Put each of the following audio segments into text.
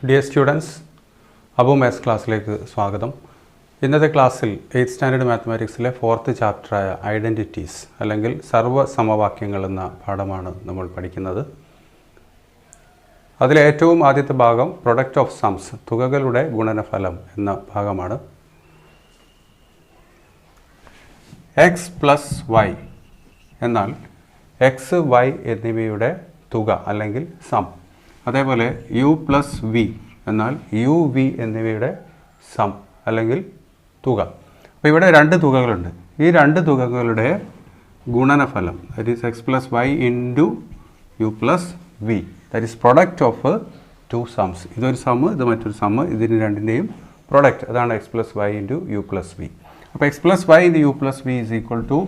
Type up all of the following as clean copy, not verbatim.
Dear students, Abu Maths ക്ലാസ്സിലേക്ക് സ്വാഗതം. ഇന്നത്തെ ക്ലാസ്സിൽ 8th സ്റ്റാൻഡേർഡ് മാത്തമാറ്റിക്സിലെ 4th ചാപ്റ്ററായ ഐഡൻറ്റിറ്റീസ് അല്ലെങ്കിൽ സർവ്വ സമവാക്യങ്ങൾ എന്ന പാഠമാണ് നമ്മൾ പഠിക്കുന്നത്. അതിലെ ഏറ്റവും ആദ്യത്തെ ഭാഗം പ്രൊഡക്റ്റ് ഓഫ് സംസ്, തുകകളുടെ ഗുണനഫലം എന്ന ഭാഗമാണ്. എക്സ് പ്ലസ് വൈ എന്നാൽ എക്സ് വൈ എന്നിവയുടെ തുക അല്ലെങ്കിൽ സം. അതേപോലെ യു പ്ലസ് വി എന്നാൽ യു വി എന്നിവയുടെ സം അല്ലെങ്കിൽ തുക. അപ്പോൾ ഇവിടെ രണ്ട് തുകകളുണ്ട്. ഈ രണ്ട് തുകകളുടെ ഗുണനഫലം, that is x plus y into u plus v, that is product of two sums. ഇതൊരു സമ്മ്, ഇത് മറ്റൊരു സമ്മ്, ഇതിന് രണ്ടിൻ്റെയും പ്രൊഡക്റ്റ്, അതാണ് x plus y into u plus v. അപ്പോൾ x plus y into u plus v is equal to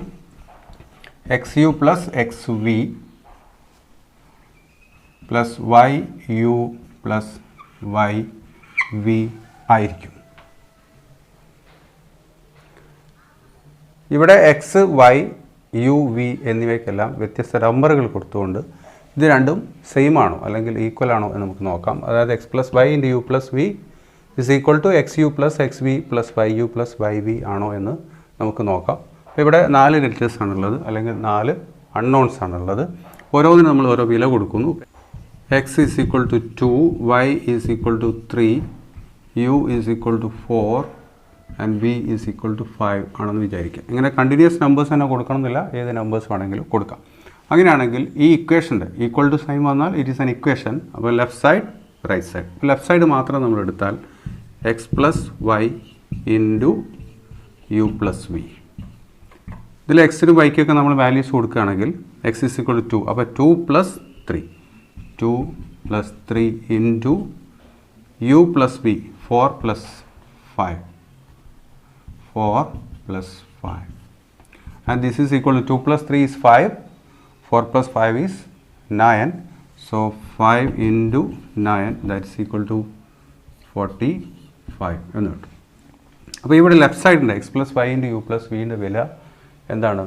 x u plus x v plus y u plus y v ആയിരിക്കും. ഇവിടെ x y u v എന്നിവയ്ക്കെല്ലാം വ്യത്യസ്ത നമ്പറുകൾ കൊടുത്തുകൊണ്ട് ഇത് രണ്ടും same ആണോ അല്ലെങ്കിൽ ഈക്വൽ ആണോ എന്ന് നമുക്ക് നോക്കാം. അതായത് x plus y into u plus v is equal to x u plus x v plus y u plus y v ആണോ എന്ന് നമുക്ക് നോക്കാം. അപ്പോൾ ഇവിടെ 4 ലെറ്റേഴ്സ് ആണുള്ളത്, അല്ലെങ്കിൽ 4 അൺനോൺസ് ആണുള്ളത്. ഓരോന്നിനും നമ്മൾ ഓരോ വില കൊടുക്കുന്നു. X is equal to 2, y is equal to 3, u is equal to 4 and v is equal to 5 ആണെന്ന് വിചാരിക്കുക. ഇങ്ങനെ കണ്ടിന്യൂസ് നമ്പേഴ്സ് തന്നെ കൊടുക്കണമെന്നില്ല, ഏത് നമ്പേഴ്സ് വേണമെങ്കിലും കൊടുക്കാം. അങ്ങനെയാണെങ്കിൽ ഈ ഇക്വേഷൻ്റെ ഈക്വൽ ടു സൈൻ വന്നാൽ ഇറ്റ് ഈസ് ആൻ ഇക്വേഷൻ. അപ്പോൾ left side right side, left side മാത്രം നമ്മൾ എടുത്താൽ x plus y into u plus v. ഇതിൽ എക്സിനും വൈക്കൊക്കെ നമ്മൾ വാല്യൂസ് കൊടുക്കുകയാണെങ്കിൽ എക്സ് ഈസ് ഈക്വൽ ടു 2, അപ്പോൾ 2 plus 3, 2 plus 3 into u plus v 4 plus 5, 4 plus 5 and this is equal to 2 plus 3 is 5, 4 plus 5 is 9, so 5 into 9 that is equal to 45 എന്ന് കിട്ടും. അപ്പോൾ ഇവിടെ left സൈഡിൻ്റെ x plus y into u plus വിൻ്റെ വില എന്താണ്?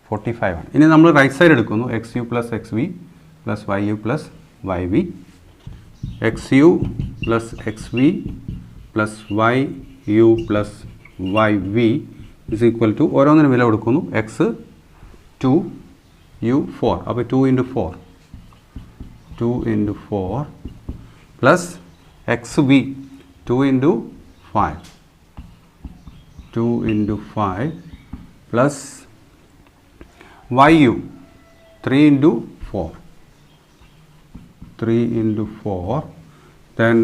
45 ആണ്. ഇനി നമ്മൾ റൈറ്റ് സൈഡ് എടുക്കുന്നു. X u plus x v plus y u plus y v, x u plus x v plus y u plus y v is equal to, ഓരോന്നിനും വില കൊടുക്കുന്നു. എക്സ് 2, യു 4, അപ്പോൾ 2 into 4, 2 into 4 plus x v 2 into 5, 2 into 5 plus yu 3 into 4, 3 into 4, then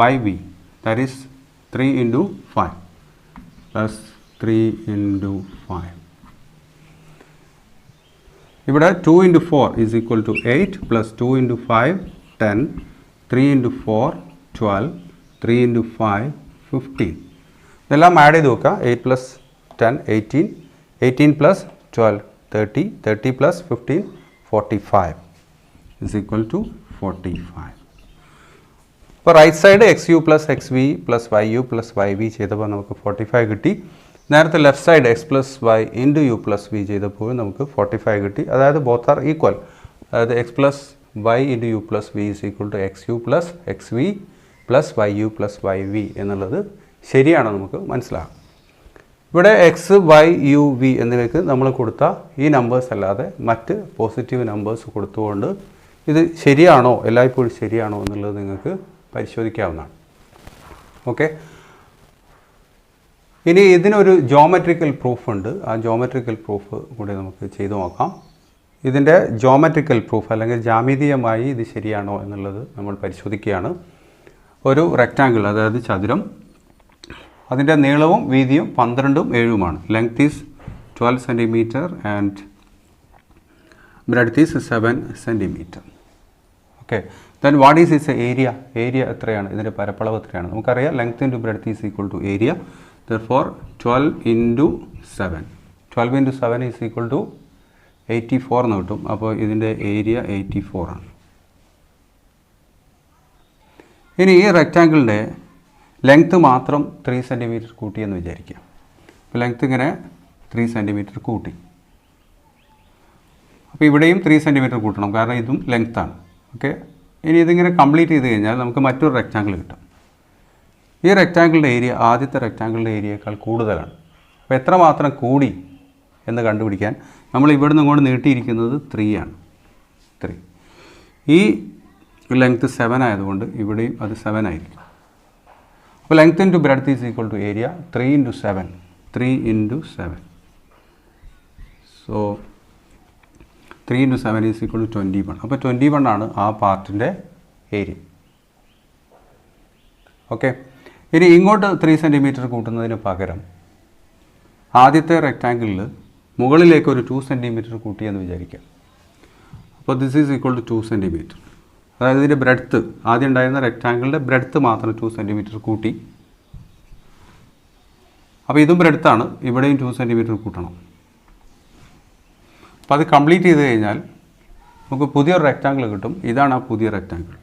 yv that is 3 into 5 plus 3 into 5. ഇവിടെ 2 into 4 is equal to 8 plus 2 into 5 10, 3 into 4 12, 3 into 5 15. ഇതെല്ലാം add ചെയ്ത് നോക്കുക. 8 plus 10 18, 18 plus 12 30, 30 plus 15 45 is equal to 45. അപ്പോൾ right side x u plus x v plus y u plus y v ചെയ്തപ്പോൾ നമുക്ക് 45 കിട്ടി. നേരത്തെ left side x plus y into u plus v ചെയ്തപ്പോൾ നമുക്ക് 45 കിട്ടി. അതായത് ബോത്ത് ആർ ഈക്വൽ. അതായത് x plus y into u plus v is equal to x u plus x v plus y u plus y v എന്നുള്ളത് ശരിയാണോ നമുക്ക് മനസ്സിലാകും. ഇവിടെ എക്സ് വൈ യു വി എന്നിവയ്ക്ക് നമ്മൾ കൊടുത്ത ഈ നമ്പേഴ്സ് അല്ലാതെ മറ്റ് പോസിറ്റീവ് നമ്പേഴ്സ് കൊടുത്തുകൊണ്ട് ഇത് ശരിയാണോ, എല്ലായ്പ്പോഴും ശരിയാണോ എന്നുള്ളത് നിങ്ങൾക്ക് പരിശോധിക്കാവുന്നതാണ്. ഓക്കെ, ഇനി ഇതിനൊരു ജോമെട്രിക്കൽ പ്രൂഫ് ഉണ്ട്. ആ ജോമെട്രിക്കൽ പ്രൂഫ് കൂടി നമുക്ക് ചെയ്തു നോക്കാം. ഇതിൻ്റെ ജോമെട്രിക്കൽ പ്രൂഫ് അല്ലെങ്കിൽ ജാമിതീയമായി ഇത് ശരിയാണോ എന്നുള്ളത് നമ്മൾ പരിശോധിക്കുകയാണ്. ഒരു റെക്റ്റാങ്കിൾ, അതായത് ചതുരം, അതിൻ്റെ നീളവും വീതിയും 12ഉം 7ഉമാണ്. Length is 12 centimetre and breadth is 7 centimetre. Okay, then what is its area? Area എത്രയാണ്? ഇതിൻ്റെ പരപ്പളവ് എത്രയാണ്? നമുക്കറിയാം length into breadth is equal to area. Therefore 12 into 7, 12 into 7 is equal to 84 എന്ന് കിട്ടും. അപ്പോൾ ഇതിൻ്റെ ഏരിയ 84 ആണ്. ഇനി ഈ റെക്റ്റാങ്കിളിൻ്റെ ലെങ്ത്ത് മാത്രം 3 സെൻറ്റിമീറ്റർ കൂട്ടിയെന്ന് വിചാരിക്കുക. അപ്പോൾ ലെങ്ത്ത് ഇങ്ങനെ 3 സെൻറ്റിമീറ്റർ കൂട്ടി. അപ്പോൾ ഇവിടെയും 3 സെൻറ്റിമീറ്റർ കൂട്ടണം, കാരണം ഇതും ലെങ്ത്താണ്. ഓക്കെ, ഇനി ഇതിങ്ങനെ കംപ്ലീറ്റ് ചെയ്ത് കഴിഞ്ഞാൽ നമുക്ക് മറ്റൊരു റെക്റ്റാങ്കിൾ കിട്ടും. ഈ റെക്റ്റാങ്കിളിൻ്റെ ഏരിയ ആദ്യത്തെ റെക്റ്റാങ്കിളിൻ്റെ ഏരിയയേക്കാൾ കൂടുതലാണ്. അപ്പോൾ എത്രമാത്രം കൂടി എന്ന് കണ്ടുപിടിക്കാൻ നമ്മൾ ഇവിടുന്ന് ഇങ്ങോട്ട് നീട്ടിയിരിക്കുന്നത് 3 ആണ്. 3 ഈ ലെങ്ത്ത് 7 ആയതുകൊണ്ട് ഇവിടെയും അത് 7 ആയിരിക്കും. അപ്പോൾ length into breadth is equal to area 3 × 7. 3 × 7. So 3 × 7 is equal to 21. അപ്പോൾ 21 ആണ് ആ പാർട്ടിൻ്റെ ഏരിയ. ഓക്കെ. ഇനി ഇങ്ങോട്ട് 3 സെൻറ്റിമീറ്റർ കൂട്ടുന്നതിന് പകരം ആദ്യത്തെ റെക്റ്റാങ്കിളിൽ മുകളിലേക്ക് ഒരു 2 സെൻറ്റിമീറ്റർ കൂട്ടിയെന്ന് വിചാരിക്കാം. അപ്പോൾ this is equal to 2 centimetre. അതായത് ഇതിൻ്റെ ബ്രെഡ്ത്ത് ആദ്യം ഉണ്ടായിരുന്ന റെക്റ്റാങ്കിളിൻ്റെ ബ്രെഡ്ത്ത് മാത്രം 2 സെൻറ്റിമീറ്റർ കൂട്ടി. അപ്പോൾ ഇതും ബ്രെഡ്ത്താണ്, ഇവിടെയും 2 സെൻറ്റിമീറ്റർ കൂട്ടണം. അപ്പോൾ അത് കംപ്ലീറ്റ് ചെയ്ത് കഴിഞ്ഞാൽ നമുക്ക് പുതിയൊരു റെക്റ്റാങ്കിൾ കിട്ടും. ഇതാണ് ആ പുതിയ റെക്റ്റാങ്കിൾ.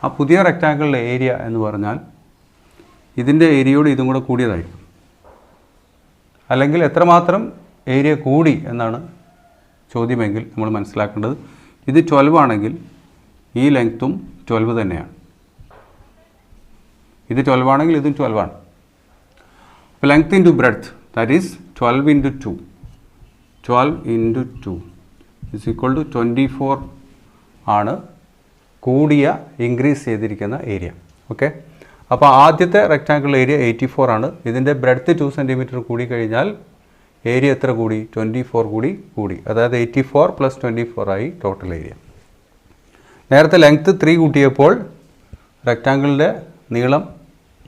ആ പുതിയ റെക്റ്റാങ്കിളിൻ്റെ ഏരിയ എന്ന് പറഞ്ഞാൽ ഇതിൻ്റെ ഏരിയയോട് ഇതും കൂടെ കൂടിയതായിരിക്കും. അല്ലെങ്കിൽ എത്രമാത്രം ഏരിയ കൂടി എന്നാണ് ചോദ്യമെങ്കിൽ നമ്മൾ മനസ്സിലാക്കേണ്ടത് ഇത് 12 ആണെങ്കിൽ ഈ ലെങ്ത്തും 12 തന്നെയാണ്. ഇത് 12 ആണെങ്കിൽ ഇതും 12 ആണ്. അപ്പോൾ length into breadth that is 12 × 2. 12 × 2 is equal to 24 ആണ് കൂടിയ ഇൻക്രീസ് ചെയ്തിരിക്കുന്ന ഏരിയ. ഓക്കെ. അപ്പോൾ ആദ്യത്തെ റെക്റ്റാങ്കിൾ ഏരിയ 84 ആണ്. ഇതിൻ്റെ ബ്രെഡ്ത്ത് 2 സെൻറ്റിമീറ്റർ കൂടി കഴിഞ്ഞാൽ ഏരിയ എത്ര കൂടി? 24 കൂടി. അതായത് 84 + 24 ആയി ടോട്ടൽ ഏരിയ. നേരത്തെ ലെങ്ത്ത് 3 കൂട്ടിയപ്പോൾ റെക്റ്റാങ്കിളിൻ്റെ നീളം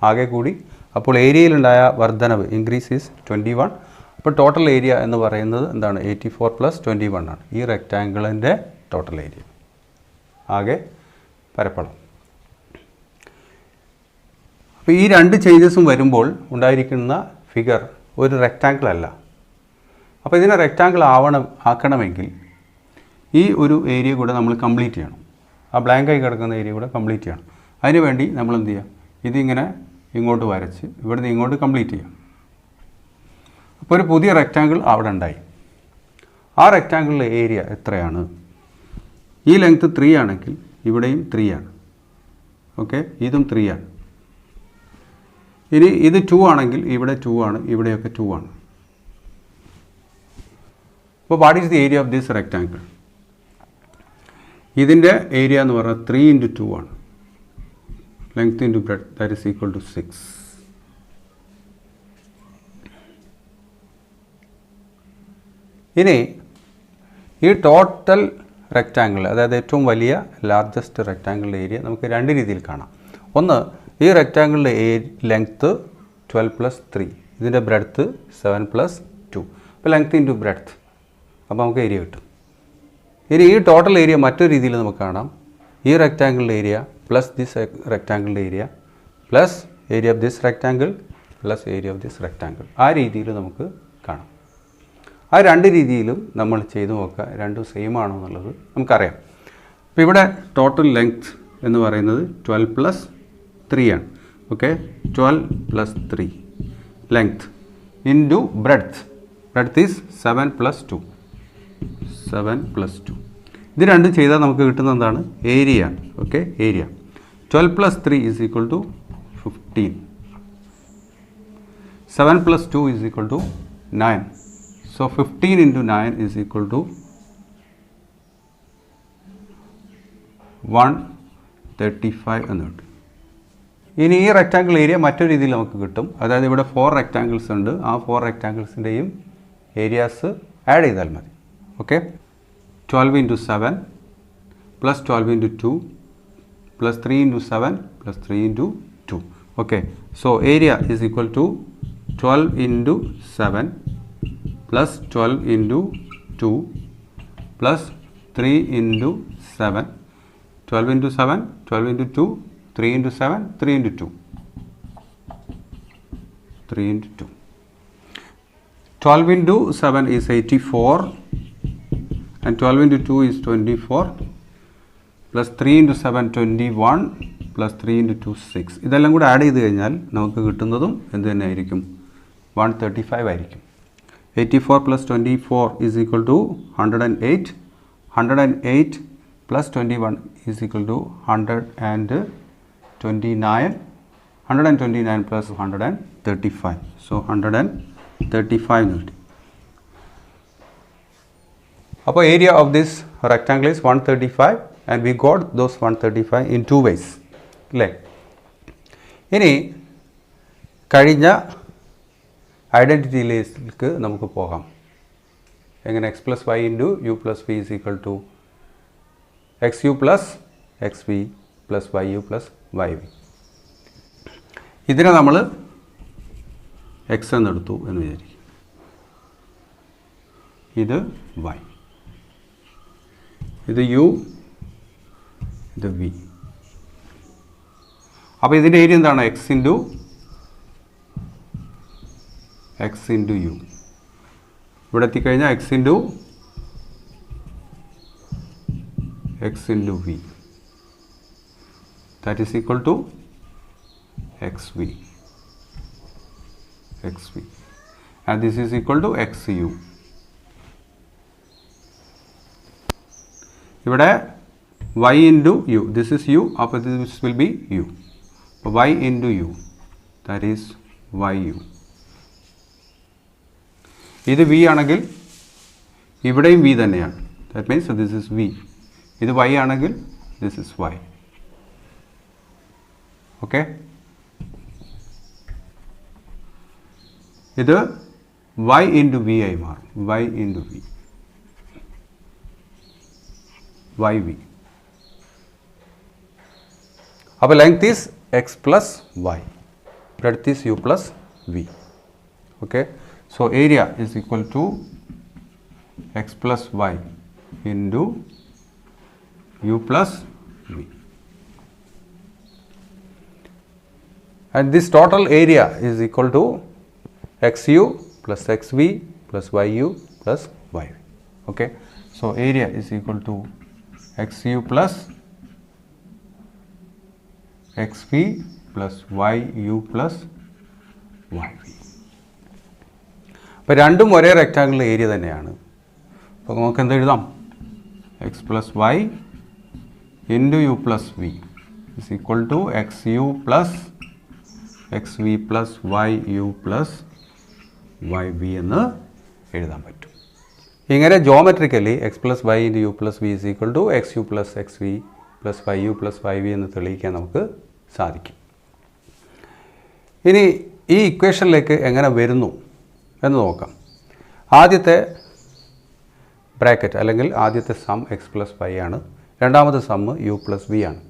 ആകെ കൂടി. അപ്പോൾ ഏരിയയിലുണ്ടായ വർധനവ് ഇൻക്രീസ് ഈസ് 21. അപ്പോൾ ടോട്ടൽ ഏരിയ എന്ന് പറയുന്നത് എന്താണ്? 84 + 21 ആണ് ഈ റെക്റ്റാങ്കിളിൻ്റെ ടോട്ടൽ ഏരിയ, ആകെ പരപ്പളം. അപ്പോൾ ഈ രണ്ട് ചേഞ്ചസും വരുമ്പോൾ ഉണ്ടായിരിക്കുന്ന ഫിഗർ ഒരു റെക്റ്റാങ്കിൾ അല്ല. അപ്പോൾ ഇതിനെ റെക്റ്റാങ്കിൾ ആക്കണമെങ്കിൽ ഈ ഒരു ഏരിയ കൂടെ നമ്മൾ കംപ്ലീറ്റ് ചെയ്യണം. ആ ബ്ലാങ്കായി കിടക്കുന്ന ഏരിയ കൂടെ കംപ്ലീറ്റ് ചെയ്യണം. അതിനുവേണ്ടി നമ്മൾ എന്ത് ചെയ്യുക? ഇതിങ്ങനെ ഇങ്ങോട്ട് വരച്ച് ഇവിടുന്ന് ഇങ്ങോട്ട് കംപ്ലീറ്റ് ചെയ്യാം. അപ്പോൾ ഒരു പുതിയ റെക്റ്റാങ്കിൾ അവിടെ ഉണ്ടായി. ആ റെക്റ്റാങ്കിളിലെ ഏരിയ എത്രയാണ്? ഈ ലെങ്ത്ത് 3 ആണെങ്കിൽ ഇവിടെയും 3 ആണ്. ഓക്കെ. ഇതും 3 ആണ്. ഇനി ഇത് 2 ആണെങ്കിൽ ഇവിടെ 2 ആണ്, ഇവിടെയൊക്കെ 2 ആണ്. അപ്പോൾ what is the area of this rectangle? ഇതിൻ്റെ ഏരിയ എന്ന് പറഞ്ഞാൽ 3 × 2 ആണ്. Length into breadth that is equal to 6. ഇനി ഈ ടോട്ടൽ റെക്റ്റാങ്കിൾ, അതായത് ഏറ്റവും വലിയ ലാർജസ്റ്റ് റെക്റ്റാങ്കിളിൻ്റെ ഏരിയ നമുക്ക് രണ്ട് രീതിയിൽ കാണാം. ഒന്ന്, ഈ റെക്റ്റാങ്കിളിൻ്റെ ലെങ്ത്ത് 12 + 3, ഇതിൻ്റെ ബ്രെഡ്ത്ത് 7 + 2. അപ്പോൾ ലെങ്ത്ത് ഇൻറ്റു ബ്രെഡ്ത്ത്, അപ്പോൾ നമുക്ക് ഏരിയ കിട്ടും. ഇനി ഈ ടോട്ടൽ ഏരിയ മറ്റൊരു രീതിയിൽ നമുക്ക് കാണാം. ഈ റെക്റ്റാങ്കിളിൻ്റെ ഏരിയ പ്ലസ് ദിസ് റെക്റ്റാങ്കിളിൻ്റെ area plus area of this rectangle plus area of this rectangle. ആ രീതിയിൽ നമുക്ക് കാണാം. ആ രണ്ട് രീതിയിലും നമ്മൾ ചെയ്തു നോക്കുക, രണ്ടും സെയിം ആണോ എന്നുള്ളത് നമുക്കറിയാം. അപ്പോൾ ഇവിടെ ടോട്ടൽ ലെങ്ത്ത് എന്ന് പറയുന്നത് 12 + 3 ആണ്. Okay. 12 + 3 length into breadth. Breadth is 7 + 2. 7 + 2. ഇത് രണ്ടും ചെയ്താൽ നമുക്ക് കിട്ടുന്ന എന്താണ്? Area. Okay. Area 12 + 3 is equal to 15. 7 + 2 is equal to 9. So 15 × 9 is equal to 135 എന്ന് കിട്ടും. ഇനി ഈ റെക്റ്റാങ്കിൾ ഏരിയ മറ്റൊരു രീതിയിൽ നമുക്ക് കിട്ടും. അതായത് ഇവിടെ 4 റെക്റ്റാങ്കിൾസ് ഉണ്ട്. ആ 4 റെക്റ്റാങ്കിൾസിൻ്റെയും ഏരിയാസ് ആഡ് ചെയ്താൽ മതി. Okay. 12 × 7 + 12 × 2 + 3 × 7 + 3 × 2. Okay. So area is equal to 12 × 7 plus 12 × 2 plus 3 × 7. 12 × 7, 12 × 2, 3 × 7, 3 × 2. 3 × 2. 12 × 7 is 84 and 12 × 2 is 24 plus 3 × 7 21 plus 3 × 2 6. ഇതെല്ലാം കൂടെ ആഡ് ചെയ്ത് കഴിഞ്ഞാൽ നമുക്ക് കിട്ടുന്നതും എന്ത് തന്നെ ആയിരിക്കും? 135 ആയിരിക്കും. 84 + 24 is equal to 108. 108 plus 21 is equal to 129. 129 plus 135. So 135 കിട്ടി. അപ്പോൾ area of this rectangle is 135 and we got those 135 in two ways. അല്ലേ? ഇനി കഴിഞ്ഞ ഐഡൻറ്റിറ്റിയിലേക്ക് നമുക്ക് പോകാം. എങ്ങനെ x plus y into u plus v is equal to xu plus xv plus yu plus yv. ഇതിനെ നമ്മൾ x എന്നെടുത്തു എന്ന് വിചാരിക്കും. ഇത് y, ഇത് u, ഇത് v. അപ്പോൾ ഇതിൻ്റെ ഏരിയ എന്താണ്? x into u. ഇവിടെ എത്തിക്കഴിഞ്ഞാൽ x into v, that is equal to xv, and this is equal to xu. ഇവിടെ y into u, this is u, അപ്പോൾ this will be u. y into u, that is yu. ഇത് v ആണെങ്കിൽ ഇവിടെയും v തന്നെയാണ്. that means this is v. ഇത് y ആണെങ്കിൽ this is y. Okay, ഇത് y into v ആയി മാറും. y into v, yv. അപ്പോൾ length is x plus y, breadth is u plus v. Okay, so area is equal to x plus y into u plus v, and this total area is equal to xu plus xv plus yu plus yv. Okay, so area is equal to xu plus xv plus yu plus yv. അപ്പോൾ രണ്ടും ഒരേ rectangle area തന്നെയാണ്. അപ്പോൾ നമുക്ക് എന്ത് എഴുതാം? x plus y into u plus v is equal to xu plus xv plus yu plus yv എന്ന് എഴുതാൻ പറ്റും. ഇങ്ങനെ geometrically x plus y into u plus v is equal to xu plus xv plus yu plus yv എന്ന് തെളിയിക്കാൻ നമുക്ക് സാധിക്കും. ഇനി ഈ ഇക്വേഷനിലേക്ക് എങ്ങനെ വരുന്നു എന്ന് നോക്കാം. ആദ്യത്തെ ബ്രാക്കറ്റ് അല്ലെങ്കിൽ ആദ്യത്തെ സം x plus y ആണ്. രണ്ടാമത്തെ സം u plus v ആണ്.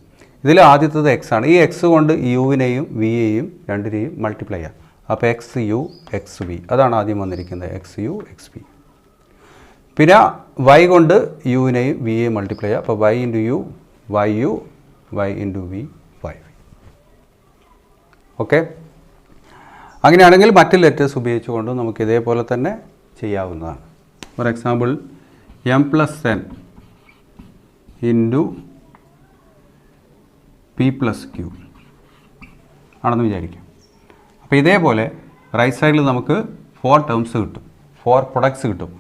ഇതിൽ ആദ്യത്തേത് x ആണ്. ഈ x കൊണ്ട് യുവിനെയും വിയെയും രണ്ടിനെയും മൾട്ടിപ്ലൈ ചെയ്യാം. അപ്പോൾ xu xv, അതാണ് ആദ്യം വന്നിരിക്കുന്നത്, xu xv. പിന്നെ y കൊണ്ട് യുവിനെയും വിയെയും മൾട്ടിപ്ലൈ ചെയ്യാം. അപ്പോൾ y into u yu, y into v yv. Okay, അങ്ങനെയാണെങ്കിൽ മറ്റ് ലെറ്റേഴ്സ് ഉപയോഗിച്ചുകൊണ്ട് നമുക്ക് ഇതേപോലെ തന്നെ ചെയ്യാവുന്നതാണ്. For example m plus n into p plus q ആണെന്ന് വിചാരിക്കാം. അപ്പോൾ ഇതേപോലെ റൈറ്റ് സൈഡിൽ നമുക്ക് 4 ടേംസ് കിട്ടും, 4 പ്രൊഡക്ട്സ് കിട്ടും.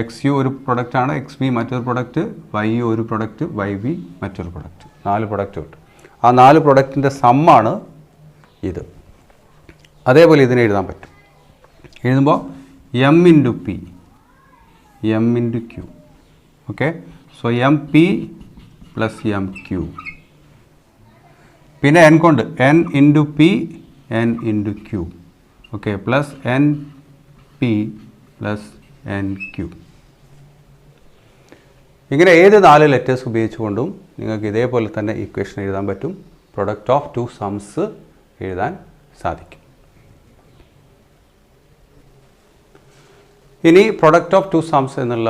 xu ഒരു പ്രൊഡക്റ്റാണ്, xv മറ്റൊരു പ്രൊഡക്റ്റ്, yu ഒരു പ്രൊഡക്റ്റ്, yv മറ്റൊരു പ്രൊഡക്റ്റ്. 4 പ്രൊഡക്റ്റ് കിട്ടും. ആ 4 പ്രൊഡക്റ്റിൻ്റെ സമ്മാണ് ഇത്. അതേപോലെ ഇതിനെ എഴുതാൻ പറ്റും. എഴുതുമ്പോൾ m into p, m into q. Okay, so mp plus mq. പിന്നെ n കൊണ്ട് n into p, n into q. Okay, plus np plus nq. ഇങ്ങനെ ഏത് 4 ലെറ്റേഴ്സ് ഉപയോഗിച്ചുകൊണ്ടും നിങ്ങൾക്ക് ഇതേപോലെ തന്നെ ഇക്വേഷൻ എഴുതാൻ പറ്റും. പ്രൊഡക്റ്റ് ഓഫ് 2 സംസ് എഴുതാൻ സാധിക്കും. ഇനി പ്രൊഡക്റ്റ് ഓഫ് 2 സംസ് എന്നുള്ള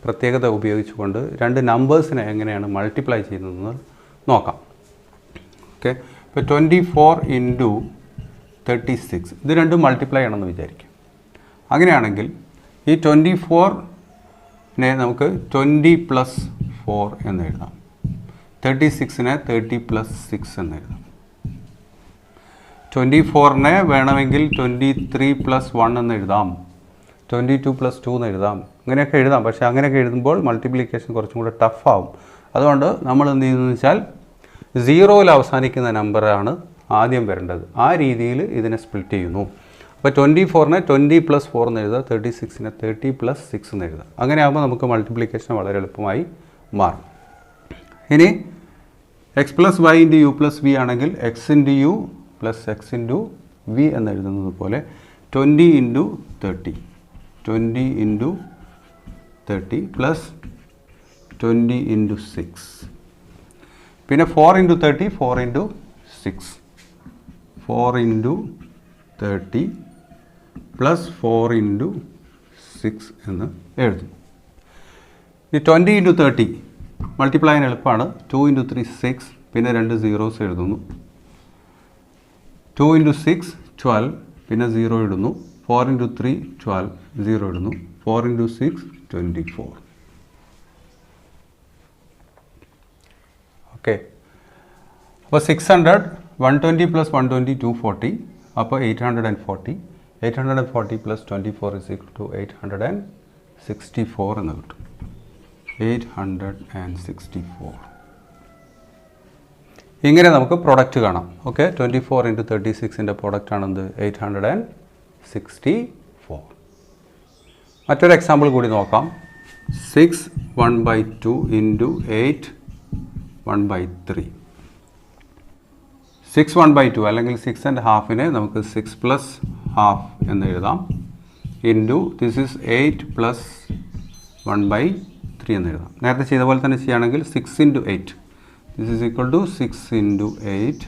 പ്രത്യേകത ഉപയോഗിച്ചുകൊണ്ട് 2 നമ്പേഴ്സിനെ എങ്ങനെയാണ് മൾട്ടിപ്ലൈ ചെയ്യുന്നതെന്ന് നോക്കാം. ഓക്കെ, ഇപ്പോൾ 24 ഇൻറ്റു 36 ഇത് രണ്ടും മൾട്ടിപ്ലൈ ചെയ്യണമെന്ന് വിചാരിക്കും. അങ്ങനെയാണെങ്കിൽ ഈ 24നെ നമുക്ക് 20 പ്ലസ് 4 എന്ന് എഴുതാം. 36നെ 30 പ്ലസ് 6 എന്ന് എഴുതാം. 24നെ വേണമെങ്കിൽ 23 പ്ലസ് 1 എന്ന് എഴുതാം, 22 പ്ലസ് 2 എന്ന് എഴുതാം. അങ്ങനെയൊക്കെ എഴുതാം. പക്ഷേ അങ്ങനെയൊക്കെ എഴുതുമ്പോൾ മൾട്ടിപ്ലിക്കേഷൻ കുറച്ചും കൂടെ ടഫാവും. അതുകൊണ്ട് നമ്മൾ എന്ത് ചെയ്യുന്നതെന്ന് വെച്ചാൽ 0യിൽ അവസാനിക്കുന്ന നമ്പറാണ് ആദ്യം വരേണ്ടത്. ആ രീതിയിൽ ഇതിനെ സ്പ്ലിറ്റ് ചെയ്യുന്നു. അപ്പോൾ 24നെ 20 + 4 എന്ന് എഴുതുക, 36നെ 30 + 6 എന്ന് എഴുതുക. അങ്ങനെ ആകുമ്പോൾ നമുക്ക് മൾട്ടിപ്ലിക്കേഷൻ വളരെ എളുപ്പമായി മാറും. ഇനി x + y × u + v ആണെങ്കിൽ x × u + x × v എന്ന് എഴുതുന്നത് പോലെ 20 × 30 20 × 30 + 20 × 6 പിന്നെ 4 × 30 4 × 6 4 × 30 + 4 × 6 എന്ന് എഴുതും. ഈ 20 × 30 മൾട്ടിപ്ലൈ ചെയ്യാൻ എളുപ്പമാണ്. 2 × 3 6 പിന്നെ 2 zeros എഴുതുന്നു. 2 × 6 12 പിന്നെ 0 ഇടുന്നു. 4 × 3 12 0 ഇടുന്നു. 4 × 6 24. ഓക്കെ. അപ്പോൾ 600 120 + 120 240. അപ്പോൾ 840 840 + 24 = 864 എന്ന് കിട്ടും. 864. ഇങ്ങനെ നമുക്ക് പ്രൊഡക്റ്റ് കാണാം. ഓക്കെ. 24 × 36ൻ്റെ പ്രൊഡക്റ്റ് ആണെന്ത് 864. മറ്റൊരു എക്സാമ്പിൾ കൂടി നോക്കാം. 6 1/2 × 8 1/3. 6 1/2 അല്ലെങ്കിൽ 6 1/2നെ നമുക്ക് 6 + ½ എന്ന് എഴുതാം. ദിസ് ഈസ് 8 + 1/3 എന്ന് എഴുതാം. നേരത്തെ ചെയ്ത പോലെ തന്നെ ചെയ്യുകയാണെങ്കിൽ 6 × 8 this is equal to 6 × 8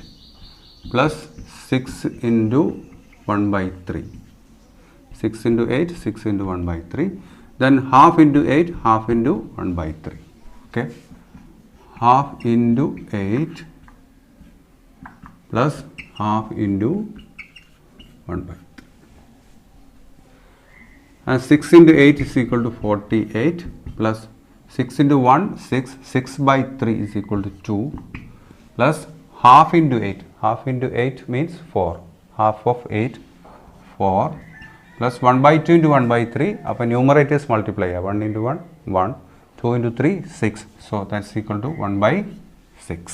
+ 6 × 1/3. 6 × 8 6 × 1/3. Then ½ × 8 ½ × 1/3. Okay. ½ × 8 plus ½ × 1/3. And 6 × 8 is equal to 48 plus 6 × 1 6 6/3 is equal to 2 plus ½ × 8 ½ × 8 means 4 half of 8 4 plus 1/2 × 1/3. അപ്പോൾ ന്യൂമറേറ്റേഴ്സ് മൾട്ടിപ്ലൈ ചെയ്യുക. 1 × 1 1 2 × 3 6. So that's equal to 1/6.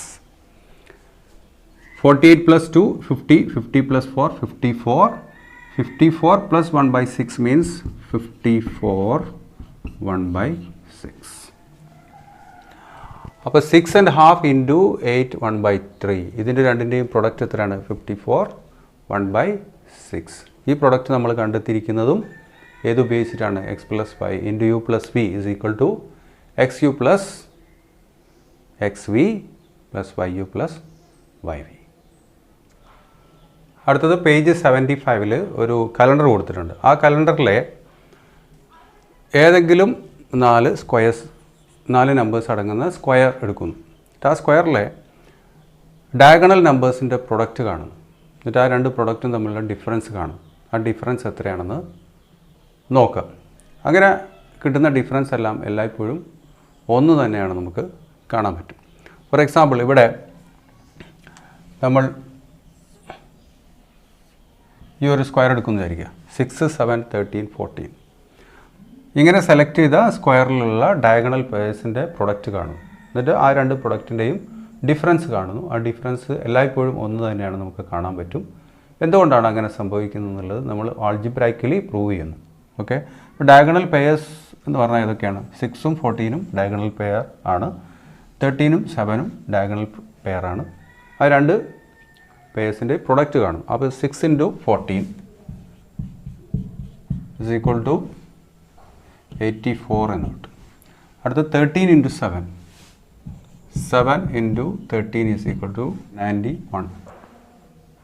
48 + 2 50 50 + 4 54 54 + 1/6 means 54 1/6. അപ്പോൾ 6 1/2 × 8 1/3 ഇതിൻ്റെ രണ്ടിൻ്റെയും പ്രൊഡക്റ്റ് എത്രയാണ് 54 1/6. ഈ പ്രൊഡക്റ്റ് നമ്മൾ കണ്ടെത്തിയിരിക്കുന്നതും ഏത് ഉപയോഗിച്ചിട്ടാണ് x + y × u + v is equal to xu + xv + yu + yv. അടുത്തത് പേജ് 75-ൽ ഒരു കലണ്ടർ കൊടുത്തിട്ടുണ്ട്. ആ കലണ്ടറിലെ ഏതെങ്കിലും 4 സ്ക്വയേഴ്സ് 4 നമ്പേഴ്സ് അടങ്ങുന്ന സ്ക്വയർ എടുക്കുന്നു. എന്നിട്ട് ആ സ്ക്വയറിലെ ഡയഗണൽ നമ്പേഴ്സിൻ്റെ പ്രൊഡക്റ്റ് കാണുന്നു. എന്നിട്ട് ആ രണ്ട് പ്രൊഡക്റ്റും തമ്മിലുള്ള ഡിഫറൻസ് കാണും. ആ ഡിഫറൻസ് എത്രയാണെന്ന് നോക്കുക. അങ്ങനെ കിട്ടുന്ന ഡിഫറൻസ് എല്ലാം എല്ലായ്പ്പോഴും ഒന്ന് തന്നെയാണ് നമുക്ക് കാണാൻ പറ്റും. ഫോർ എക്സാമ്പിൾ ഇവിടെ നമ്മൾ ഈ ഒരു സ്ക്വയർ എടുക്കുന്നു വിചാരിക്കുക. 6 7 13 14. ഇങ്ങനെ സെലക്ട് ചെയ്ത സ്ക്വയറിലുള്ള ഡയഗണൽ പേഴ്സിൻ്റെ പ്രൊഡക്റ്റ് കാണും. എന്നിട്ട് ആ രണ്ട് പ്രൊഡക്റ്റിൻ്റെയും ഡിഫറൻസ് കാണുന്നു. ആ ഡിഫറൻസ് എല്ലായ്പ്പോഴും ഒന്ന് തന്നെയാണ് നമുക്ക് കാണാൻ പറ്റും. എന്തുകൊണ്ടാണ് അങ്ങനെ സംഭവിക്കുന്നത് എന്നുള്ളത് നമ്മൾ ആൾജിബ്രായിക്കലി പ്രൂവ് ചെയ്യുന്നു. ഓക്കെ. അപ്പോൾ ഡയഗണൽ പെയേഴ്സ് എന്ന് പറഞ്ഞാൽ ഏതൊക്കെയാണ്? 6ഉം 14ഉം ഡയഗണൽ പെയർ ആണ്. 13ഉം 7ഉം ഡയഗണൽ പെയർ ആണ്. ആ രണ്ട് പേഴ്സിൻ്റെ പ്രൊഡക്റ്റ് കാണും. അപ്പോൾ 6 × 14 is equal to 84 എന്ന് കിട്ടും. അടുത്ത 13 × 7 7 × 13 is equal to 91.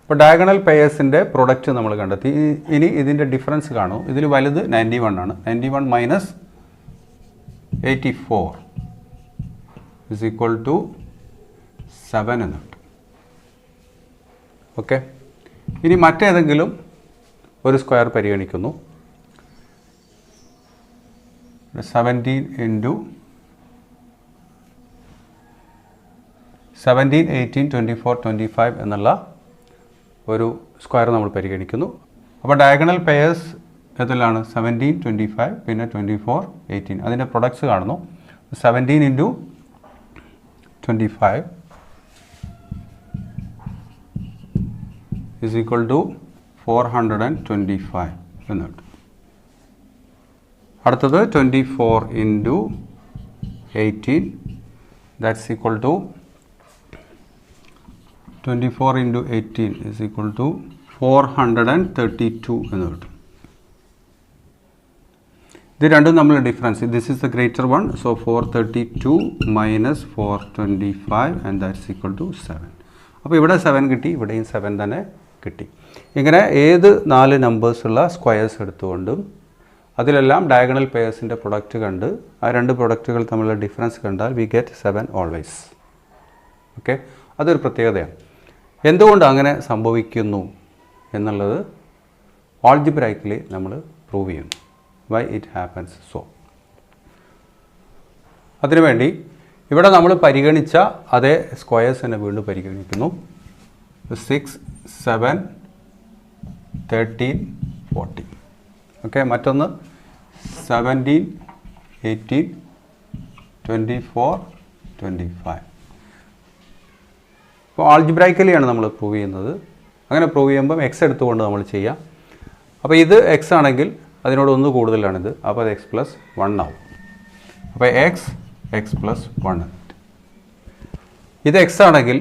ഇപ്പോൾ ഡയഗണൽ പെയേഴ്സിൻ്റെ പ്രൊഡക്റ്റ് നമ്മൾ കണ്ടെത്തി. ഇനി ഇതിൻ്റെ ഡിഫറൻസ് കാണും. ഇതിൽ വലുത് 91 ആണ്. 91 മൈനസ് 84 is equal to 7 എന്ന് കിട്ടും. ഓക്കെ. ഇനി മറ്റേതെങ്കിലും ഒരു സ്ക്വയർ പരിഗണിക്കുന്നു. 17 × 17 18 24 25 എന്നുള്ള ഒരു സ്ക്വയർ നമ്മൾ പരിഗണിക്കുന്നു. അപ്പോൾ ഡയഗണൽ പെയേഴ്സ് ഏതെല്ലാം? 17 25 പിന്നെ 24 18. അതിൻ്റെ പ്രൊഡക്ട്സ് കാണുന്നു. 17 × 25 is equal to 425 എന്ന് കിട്ടും. അടുത്തത് 24 into 18 that's equal to 24 into 18 is equal to 432 എന്ന് കിട്ടും. ഇത് രണ്ടും തമ്മിലുള്ള difference, this is the greater one, so 432 minus 425 and that's equal to 7. അപ്പോൾ ഇവിടെ 7 കിട്ടി, ഇവിടെയും 7 തന്നെ കിട്ടി. ഇങ്ങനെ ഏത് 4 നമ്പേഴ്സുള്ള സ്ക്വയേഴ്സ് എടുത്തുകൊണ്ടും അതിലെല്ലാം ഡയഗണൽ പെയർസിൻ്റെ പ്രൊഡക്റ്റ് കണ്ട് ആ 2 പ്രൊഡക്റ്റുകൾ തമ്മിലുള്ള ഡിഫറൻസ് കണ്ടാൽ വി ഗെറ്റ് 7 ഓൾവേസ്. ഓക്കെ, അതൊരു പ്രത്യേകതയാണ്. എന്തുകൊണ്ട് അങ്ങനെ സംഭവിക്കുന്നു എന്നുള്ളത് ആൾജിബ്രായിക്കലി നമ്മൾ പ്രൂവ് ചെയ്യുന്നു. Why it happens so. അതിനുവേണ്ടി ഇവിടെ നമ്മൾ പരിഗണിച്ച അതേ സ്ക്വയേഴ്സ് തന്നെ വീണ്ടും പരിഗണിക്കുന്നു. 6, 7, 13, 14. ഓക്കെ, മറ്റൊന്ന് 17, 18, 24, 25. അപ്പോൾ ആൾജിബ്രായിക്കലിയാണ് നമ്മൾ പ്രൂവ് ചെയ്യുന്നത്. അങ്ങനെ പ്രൂവ് ചെയ്യുമ്പം എക്സ് എടുത്തുകൊണ്ട് നമ്മൾ ചെയ്യാം. അപ്പോൾ ഇത് എക്സ് ആണെങ്കിൽ അതിനോട് ഒന്ന് കൂടുതലാണിത്, അപ്പോൾ അത് എക്സ് പ്ലസ് 1 ആവും. അപ്പോൾ എക്സ് പ്ലസ് 1. ഇത് എക്സ് ആണെങ്കിൽ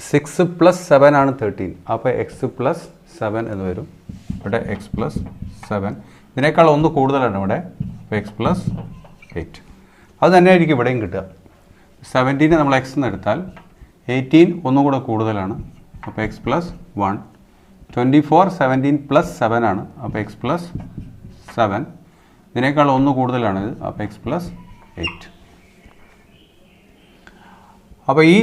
6 + 7 ആണ് 13, അപ്പോൾ എക്സ് പ്ലസ് 7 എന്ന് വരും. ഇവിടെ എക്സ് പ്ലസ് 7, ഇതിനേക്കാൾ ഒന്ന് കൂടുതലാണ് ഇവിടെ, അപ്പോൾ എക്സ് പ്ലസ് 8. അത് തന്നെയായിരിക്കും ഇവിടെയും കിട്ടുക. 17 നമ്മൾ എക്സ് എന്ന് എടുത്താൽ 18 ഒന്നും കൂടെ കൂടുതലാണ്, അപ്പോൾ എക്സ് പ്ലസ് 1. 24 17 + 7 ആണ്, അപ്പോൾ എക്സ് പ്ലസ് 7. ഇതിനേക്കാൾ ഒന്ന് കൂടുതലാണിത്, അപ്പോൾ എക്സ് പ്ലസ് 8. അപ്പോൾ ഈ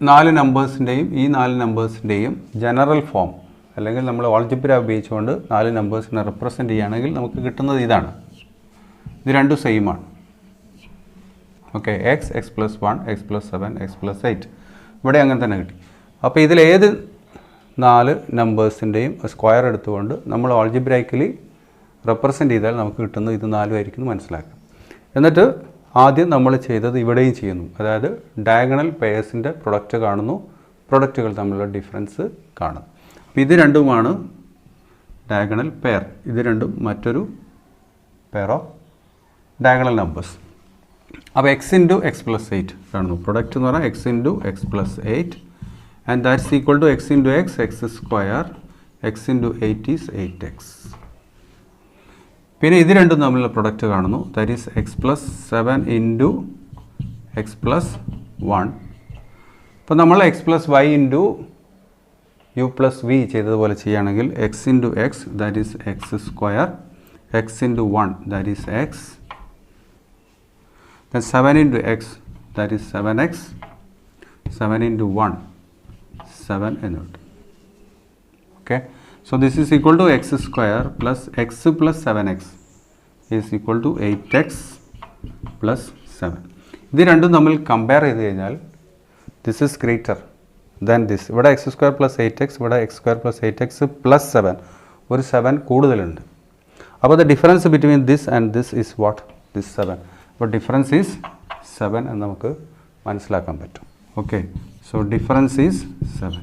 4 നമ്പേഴ്സിൻ്റെയും ജനറൽ ഫോം അല്ലെങ്കിൽ നമ്മൾ ആൾജിബ്ര ഉപയോഗിച്ചുകൊണ്ട് 4 നമ്പേഴ്സിനെ റെപ്രസെൻ്റ് ചെയ്യുകയാണെങ്കിൽ നമുക്ക് കിട്ടുന്നത് ഇതാണ്. ഇത് രണ്ടും സെയിം ആണ്. Okay, X plus 1, X plus 7, X plus 8. ഇവിടെ അങ്ങനെ തന്നെ കിട്ടി. അപ്പോൾ ഇതിലേത് 4 നമ്പേഴ്സിൻ്റെയും സ്ക്വയർ എടുത്തുകൊണ്ട് നമ്മൾ ആൾജിബ്രായിക്കലി റെപ്രസെൻ്റ് ചെയ്താൽ നമുക്ക് കിട്ടുന്നത് ഇത് 4 ആയിരിക്കും മനസ്സിലാക്കാം. എന്നിട്ട് ആദ്യം നമ്മൾ ചെയ്തത് ഇവിടെയും ചെയ്യുന്നു, അതായത് ഡയഗണൽ പെയർസിൻ്റെ പ്രൊഡക്റ്റ് കാണുന്നു, പ്രൊഡക്റ്റുകൾ തമ്മിലുള്ള ഡിഫറൻസ് കാണുന്നു. അപ്പോൾ ഇത് രണ്ടുമാണ് ഡയഗണൽ പെയർ. ഇത് രണ്ടും മറ്റൊരു പെയർ ഓഫ് ഡയഗണൽ നമ്പേഴ്സ്. അപ്പോൾ എക്സ് ഇൻറ്റു എക്സ് പ്ലസ് 8 കാണുന്നു. പ്രൊഡക്റ്റ് എന്ന് പറഞ്ഞാൽ x into x plus 8 and that's equal to x into x, x square, x into 8 is 8x. പിന്നെ ഇത് രണ്ടും തമ്മിലുള്ള പ്രൊഡക്റ്റ് കാണുന്നു, that is x plus 7 into x plus 1. അപ്പോൾ നമ്മൾ x plus y into u plus v ചെയ്തതുപോലെ ചെയ്യുകയാണെങ്കിൽ x into x that is x square, x into 1 that is X, then 7 into x that is 7x, 7 into 1 7 എന്ന് കിട്ടും. Okay, so this is equal to x square plus x plus 7x is equal to 8x plus 7. ഇത് രണ്ടും തമ്മിൽ compare ചെയ്ത് കഴിഞ്ഞാൽ this is greater than this. ഇവിടെ x square plus 8x, ഇവിടെ x square plus 8x plus 7, ഒരു 7 കൂടുതലുണ്ട്. അപ്പോൾ the difference between this and this is what? This 7. അപ്പോൾ ഡിഫറൻസ് ഈസ് 7 എന്ന് നമുക്ക് മനസ്സിലാക്കാൻ പറ്റും. Okay, so difference is 7.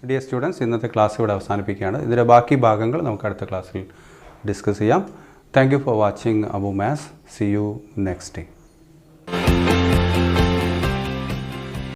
Dear students, ഇന്നത്തെ ക്ലാസ് ഇവിടെ അവസാനിപ്പിക്കുകയാണ്. ഇതിൻ്റെ ബാക്കി ഭാഗങ്ങൾ നമുക്ക് അടുത്ത ക്ലാസ്സിൽ ഡിസ്കസ് ചെയ്യാം. Thank you for watching Abu maths. C you next day.